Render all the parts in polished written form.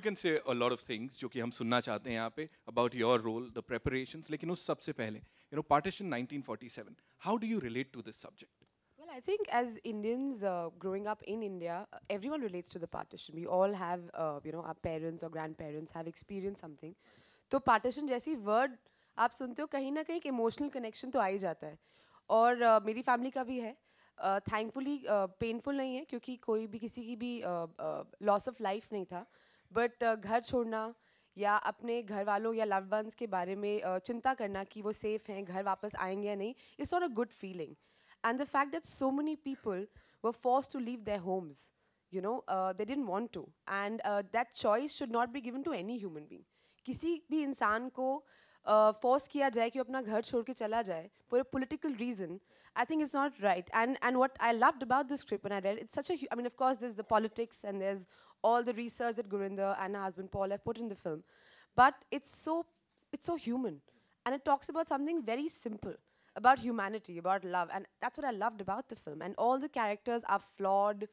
you can say a lot of things जो कि हम सुनना चाहते हैं यहाँ पे about your role, the preparations. लेकिन उस सबसे पहले, Partition 1947. How do you relate to this subject? Well, I think as Indians growing up in India, everyone relates to the partition. We all have, our parents or grandparents have experienced something. तो partition जैसी word आप सुनते हो कहीं ना कहीं एक emotional connection तो आ ही जाता है. और मेरी family का भी है. Thankfully painful नहीं है क्योंकि कोई भी किसी की भी loss of life नहीं था. But घर छोड़ना या अपने घर वालों या loved ones के बारे में चिंता करना कि वो safe हैं, घर वापस आएंगे या नहीं, it's not a good feeling. And the fact that so many people were forced to leave their homes, they didn't want to. And that choice should not be given to any human being. किसी भी इंसान को force किया जाए कि अपना घर छोड़ के चला जाए for a political reason, I think it's not right. And what I loved about this script when I read, it's such a, I mean, of course, there's the politics and there's all the research that Gurinder and her husband Paul have put in the film, but it's so human, and it talks about something very simple, about humanity, about love, and that's what I loved about the film. And all the characters are flawed,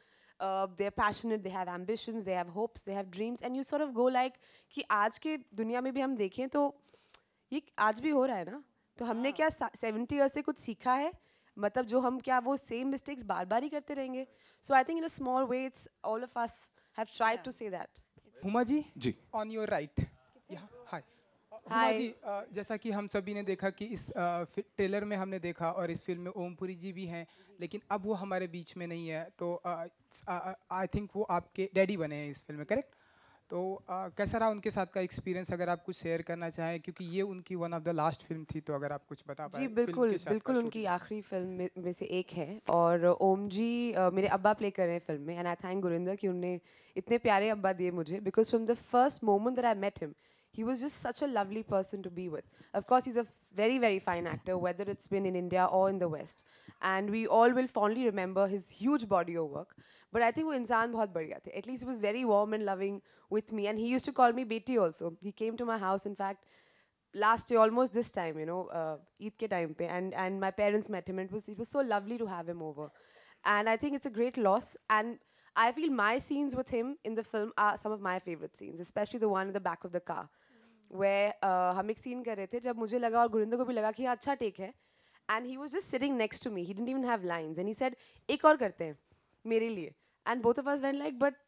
they're passionate, they have ambitions, they have hopes, they have dreams, and you sort of go like कि आज के दुनिया में भी हम देखें तो ये आज भी हो रहा है ना, तो हमने क्या 70 years से कुछ सीखा है, मतलब जो हम क्या वो same mistakes बार बार ही करते रहेंगे. So I think in a small way it's all of us have tried to say that. Huma ji, ji. On your right. Yeah, hi. Huma ji, जैसा कि हम सभी ने देखा कि इस ट्रेलर में हमने देखा और इस फिल्म में ओमपुरी जी भी हैं, लेकिन अब वो हमारे बीच में नहीं है, तो आई थिंक वो आपके डैडी बने हैं इस फिल्म में, करेक्ट? तो कैसा रहा उनके साथ का एक्सपीरियंस, अगर आप कुछ शेयर करना चाहें, क्योंकि ये उनकी one of the last film थी, तो अगर आप कुछ बता पाएं. जी बिल्कुल उनकी आखिरी फिल्म में से एक है. और ओम जी मेरे अब्बा प्ले कर रहे हैं फिल्म में, एंड आई थैंक गुरिंदर कि उन्होंने इतने प्यारे अब्बा दिए मुझे, because from the first moment that I met him, he was just such a lovely person to be with. Of course, he's a very, very fine actor, whether it's been in India or in the West. And we all will fondly remember his huge body of work. But I think वो इंसान बहुत बढ़िया थे. At least he was very warm and loving with me. And he used to call me Beti also. He came to my house, in fact, last year, almost this time, Eid ke time pe. And my parents met him. And it was so lovely to have him over. And I think it's a great loss. And I feel my scenes with him in the film are some of my favorite scenes, especially the one in the back of the car. Where हम एक scene कर रहे थे जब मुझे लगा और गुरिंदर को भी लगा कि हाँ अच्छा टेक है, and he was just sitting next to me, he didn't even have lines, and he said एक और करते हैं मेरे लिए, and both of us went like but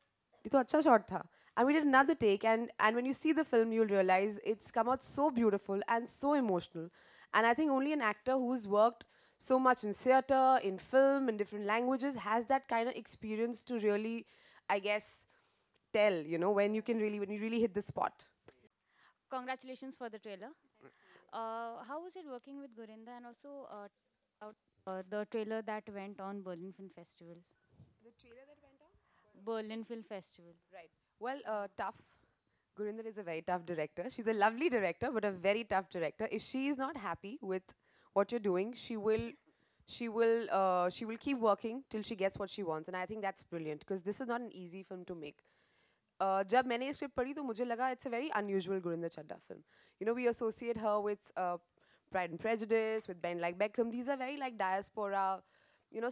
ये तो अच्छा shot था, and we did another take, and when you see the film you'll realize it's come out so beautiful and so emotional. And I think only an actor who's worked so much in theatre, in film, in different languages has that kind of experience to really, I guess, tell, when you really hit the spot. Congratulations for the trailer. How was it working with Gurinder, and also the trailer that went on Berlin Film Festival? The trailer that went on? Berlin Film Festival. Right. Well, tough. Gurinder is a very tough director. She's a lovely director, but a very tough director. If she is not happy with what you're doing, she will keep working till she gets what she wants. And I think that's brilliant, because this is not an easy film to make. जब मैंने ये script पढ़ी तो मुझे लगा it's a very unusual Gurinder Chadha film. We associate her with Pride and Prejudice, with Ben Like Beckham. These are very like diaspora,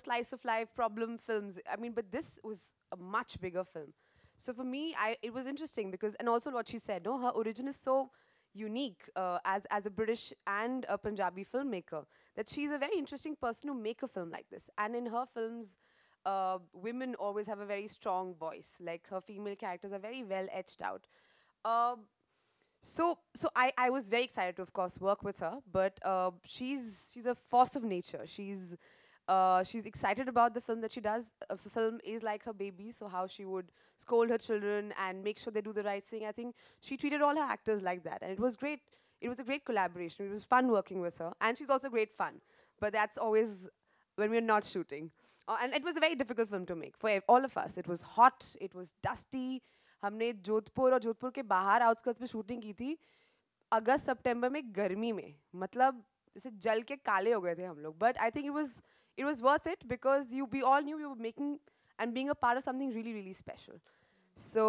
slice of life problem films. I mean, but this was a much bigger film. So for me, it was interesting because, and also what she said, her origin is so unique as a British and a Punjabi filmmaker, that she's a very interesting person to make a film like this. And in her films, women always have a very strong voice. Like her female characters are very well etched out. So I was very excited to, of course, work with her. But she's a force of nature. She's excited about the film that she does. The film is like her baby, so how she would scold her children and make sure they do the right thing. I think she treated all her actors like that, and it was great. It was a great collaboration. It was fun working with her, and she's also great fun. But that's always when we're not shooting. And it was a very difficult film to make for all of us. It was hot, it was dusty. हमने जोधपुर और जोधपुर के बाहर outskirts में shooting की थी अगस्त सितंबर में गर्मी में, मतलब जैसे जल के काले हो गए थे हम लोग. But I think it was worth it because we all knew we were making and being a part of something really, really special. So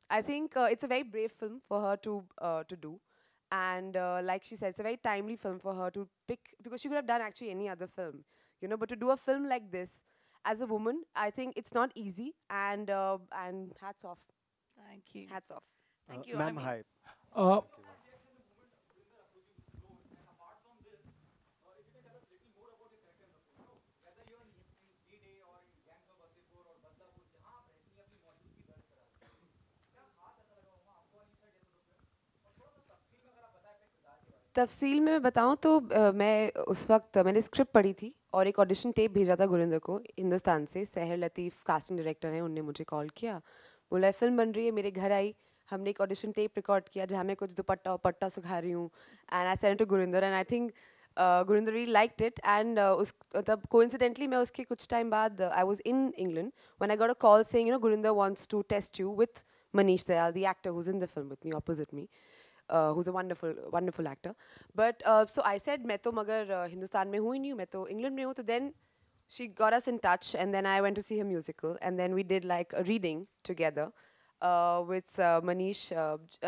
I think it's a very brave film for her to do. And like she said, it's a very timely film for her to pick, because she could have done actually any other film, but to do a film like this as a woman, I think it's not easy, and hats off. Thank you. Hats off. Thank you. Ma'am, hi. Uh, तफ़सील में मैं बताऊँ तो मैं उस वक्त मैंने script पढ़ी थी और एक ऑडिशन टेप भेजा था गुरिंदर को हिंदुस्तान से। सहर लतीफ़ कास्टिंग डायरेक्टर हैं, उनने मुझे कॉल किया, बोला फ़िल्म बन रही है, मेरे घर आई, हमने एक ऑडिशन टेप रिकॉर्ड किया जहाँ मैं कुछ दुपट्टा वपट्टा सुखा रही हूँ, and I send to Gurinder and I think Gurinder really liked it. And उस तब कोइंसिडेंटली मैं उसके कुछ टाइम बाद I was in England when I got a call saying Gurinder wants to test you with Manish Dayal, the actor who's in the film with me, opposite me, who's a wonderful actor. But so I said, मैं तो मगर हिंदुस्तान में हूँ ही नहीं हूँ, मैं तो England में हूँ। तो then she got us in touch, and then I went to see her musical, and then we did like a reading together with Manish,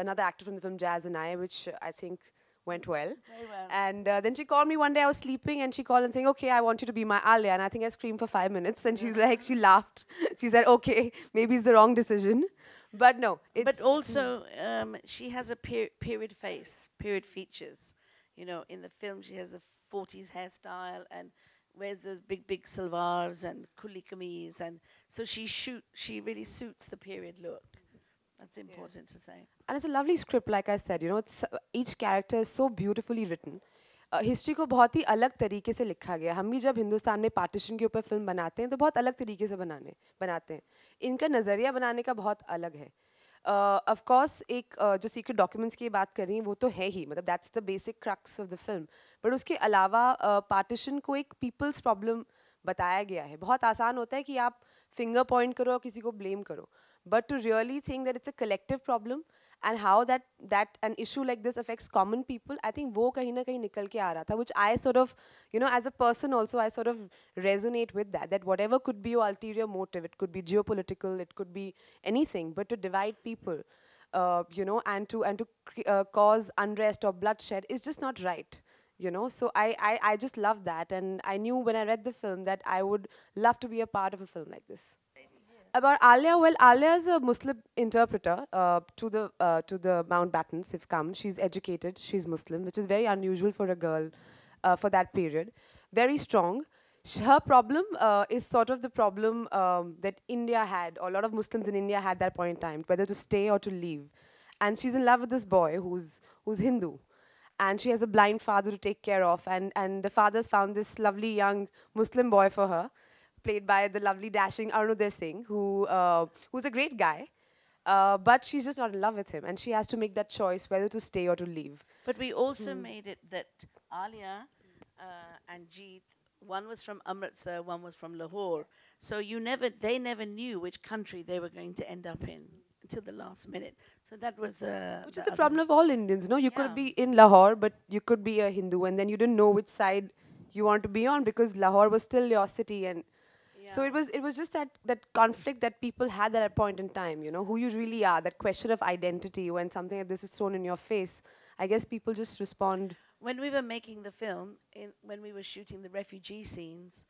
another actor from the film Jazz and I, which I think went well. Very well. And then she called me one day, I was sleeping, and she called and saying, okay, I want you to be my Alia. And I think I screamed for 5 minutes, and she's like, she laughed. She said, okay, maybe it's the wrong decision. But no, it's... But also, she has a period face, period features. You know, in the film, she has a 40s hairstyle and wears those big salwars and kuli kameez. And so she really suits the period look. That's important to say. And it's a lovely script, like I said. It's each character is so beautifully written. History को बहुत ही अलग तरीके से लिखा गया। हम भी जब हिंदुस्तान में पार्टीशन के ऊपर फिल्म बनाते हैं तो बहुत अलग तरीके से बनाते हैं। इनका नज़रिया बनाने का बहुत अलग है। ऑफ कोर्स एक जो सीक्रेट डॉक्यूमेंट्स की बात कर रही हैं वो तो है ही, मतलब that's the basic crux of the film. But उसके अलावा पार्टीशन को एक पीपल्स प्रॉब्लम बताया गया है। बहुत आसान होता है कि आप फिंगर पॉइंट करो और किसी को ब्लेम करो, but to really think that it's a collective problem and how that an issue like this affects common people, I think वो कहीं ना कहीं निकल के आ रहा था, which I sort of, as a person also, I sort of resonate with that whatever could be your ulterior motive, it could be geopolitical, it could be anything, but to divide people, and to cause unrest or bloodshed is just not right. So I just love that, and I knew when I read the film that I would love to be a part of a film like this. About Alia, well, Alia is a Muslim interpreter to the Mountbattens. If come, she's educated, she's Muslim, which is very unusual for a girl for that period. Very strong. Her problem is sort of the problem that India had, or a lot of Muslims in India had that point in time, whether to stay or to leave. And she's in love with this boy who's Hindu, and she has a blind father to take care of. And the father's found this lovely young Muslim boy for her, played by the lovely dashing Arunodaya Singh, who's a great guy, but she's just not in love with him, and she has to make that choice whether to stay or to leave. But we also made it that Alia and Jeet, one was from Amritsar, one was from Lahore. So they never knew which country they were going to end up in until the last minute. So that was which is the problem of all Indians, no? You could be in Lahore, but you could be a Hindu, and then you didn't know which side you want to be on because Lahore was still your city, and so it was just that conflict that people had at that point in time, who you really are, that question of identity. When something like this is thrown in your face, I guess people just respond. When we were making the film, when we were shooting the refugee scenes,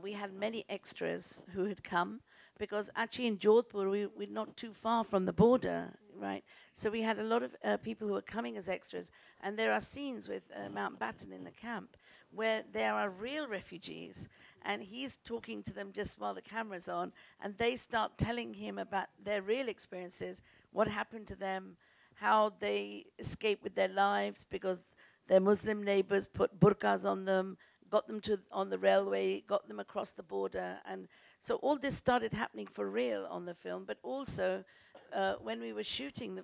we had many extras who had come, because actually in Jodhpur, we're not too far from the border, right? So we had a lot of people who were coming as extras, and there are scenes with Mountbatten in the camp where there are real refugees, and he's talking to them just while the camera's on, and they start telling him about their real experiences, what happened to them, how they escaped with their lives because their Muslim neighbors put burqas on them, got them on the railway, got them across the border. And so all this started happening for real on the film. But also, when we were shooting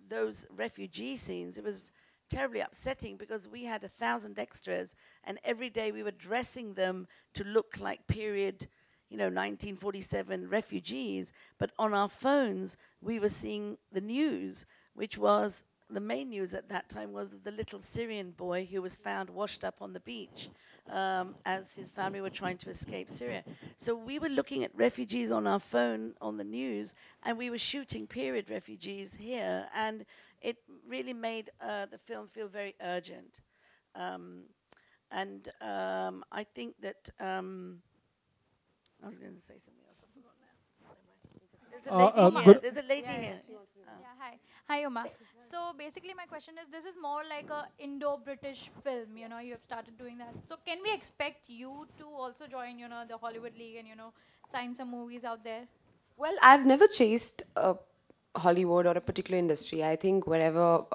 those refugee scenes, it was terribly upsetting because we had 1,000 extras, and every day we were dressing them to look like period, 1947 refugees. But on our phones, we were seeing the news, which was the main news at that time was the little Syrian boy who was found washed up on the beach as his family were trying to escape Syria. So we were looking at refugees on our phone on the news, and we were shooting period refugees here, and it really made the film feel very urgent. I think that I was going to say something else. I forgot now. There's a lady here. There's a lady here. Yeah, hi. Hi, Huma. So basically my question is, this is more like a Indo-British film, you know, you have started doing that. So can we expect you to also join, you know, the Hollywood League and, you know, sign some movies out there? Well, I've never chased Hollywood or a particular industry. I think wherever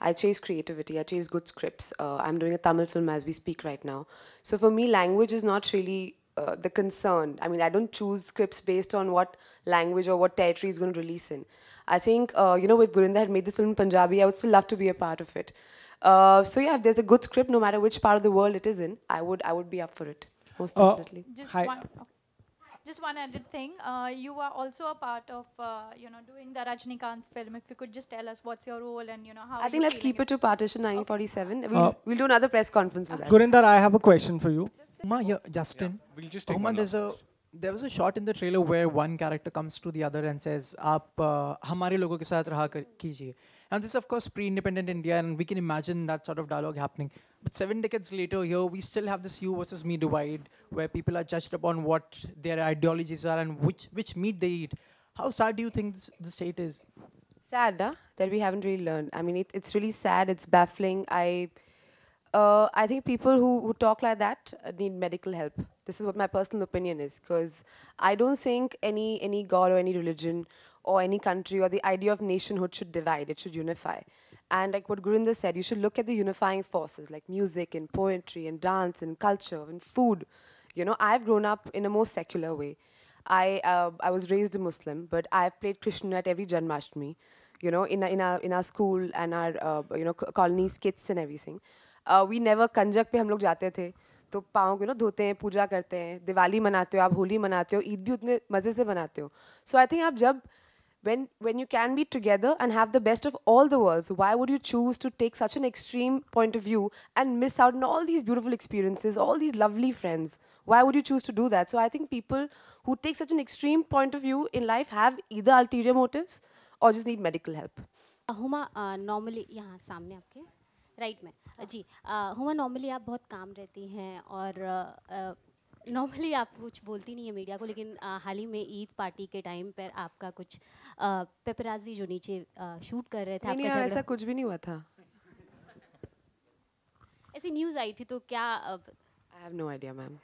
I chase creativity, I chase good scripts. I'm doing a Tamil film as we speak right now. So for me, language is not really the concern. I mean, I don't choose scripts based on what language or what territory is going to release in. I think, you know, if Gurinder had made this film in Punjabi, I would still love to be a part of it. So yeah, if there's a good script, no matter which part of the world it is in, I would be up for it, most definitely. Just one added thing. You are also a part of, you know, doing the Rajnikant film. If you could just tell us what's your role and, you know, how I think let's keep it to Partition 1947. We'll do another press conference for that. Gurinder, I have a question for you. Huma, yeah, Justin. Yeah, we'll just take Huma, one there was a shot in the trailer where one character comes to the other and says, "Aap hamare logo ke saath raha kijiye." And this is of course pre-independent India, and we can imagine that sort of dialogue happening. But 7 decades later, here we still have this you versus me divide, where people are judged upon what their ideologies are and which meat they eat. How sad do you think the state is? Sad, huh? That we haven't really learned. I mean, it's really sad. It's baffling. I think people who talk like that need medical help. This is what my personal opinion is, because I don't think any god or any religion or any country or the idea of nationhood should divide. It should unify. And like what Gurinder said, you should look at the unifying forces like music and poetry and dance and culture and food. You know, I've grown up in a more secular way. I was raised a Muslim, but I've played Krishna at every Janmashtami. You know, in our school and our you know, colony skits and everything. We never कंजक पे हम लोग जाते थे तो पाँव को ना धोते हैं, पूजा करते हैं, दिवाली मनाते हो, आप होली मनाते हो, ईद भी उतने मज़े से मनाते हो. So I think आप जब when you can be together and have the best of all the worlds, why would you choose to take such an extreme point of view and miss out on all these beautiful experiences, all these lovely friends? Why would you choose to do that? So I think people who take such an extreme point of view in life have either ulterior motives or just need medical help. Huma normally यहाँ सामने आपके right में जी Huma normally आप बहुत काम रहती हैं और नॉर्मली आप कुछ बोलती नहीं है मीडिया को, लेकिन हाल ही में ईद पार्टी के टाइम पर आपका कुछ पेपराजी जो नीचे शूट कर रहे थे नहीं, ऐसा कुछ भी नहीं हुआ था. ऐसी न्यूज़ आई थी तो क्या I have no idea, ma'am.